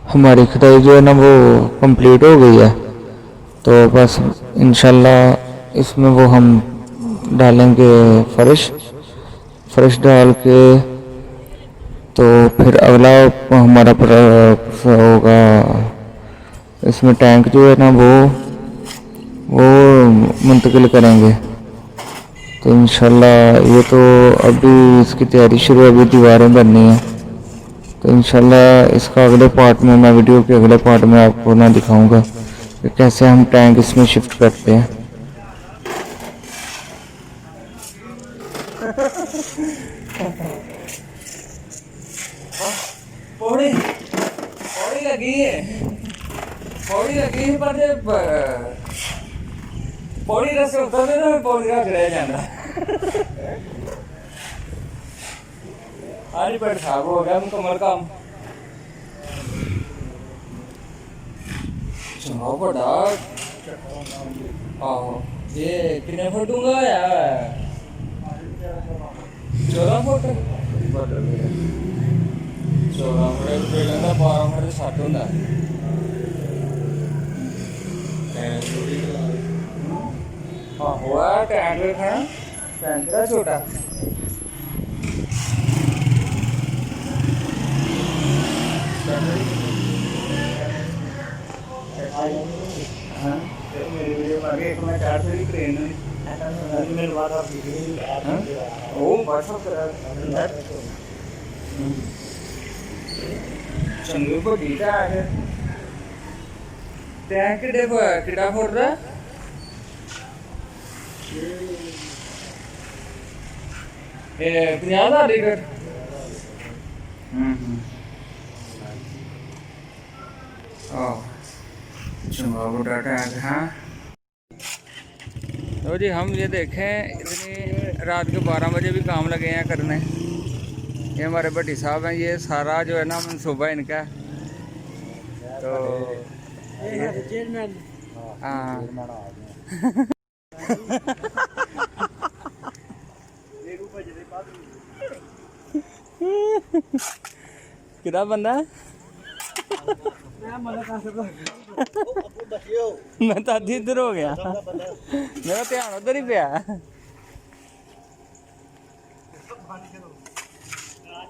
हमारी खुदाई जो है ना वो कंप्लीट हो गई है। तो बस इंशाल्लाह इसमें वो हम डालेंगे फर्श। फर्श डाल के तो फिर अगला हमारा होगा, इसमें टैंक जो है ना वो मुंतकिल करेंगे। तो इंशाल्लाह ये तो अभी इसकी तैयारी शुरू है, अभी दीवारें बननी है। तो इंशाल्लाह इसका अगले पार्ट में, मैं वीडियो के अगले पार्ट में आपको ना दिखाऊंगा कि कैसे हम टैंक इसमें शिफ्ट करते हैं। पौड़ी पौड़ी लगी है, पौड़ी लगी है, पर पौड़ी रस उतर ना पौड़ी रख रह जाना। आज पर साहब हो गया मुकम्मल काम। चंगा बड़ा आहो, ये कितने फुट दूंगा यार? 14 फुट 14 फुट पहले ना 12 फुट 7 होता है। आहो टैंक रखना, टैंक का छोटा चंगी बड़ी टैंक किड़ा फुट रहा 50,000 लीटर। चंगा बड़ा टैंक है। तो जी हम ये देखें इतनी रात के 12 बजे भी काम लगे हैं करने। ये हमारे भट्टी साहब हैं, ये सारा जो है ना मनसूबा इनका। तो हाँ कितना बंदा मैं तो अधी इधर हो गया, मेरा ध्यान उधर ही पिया।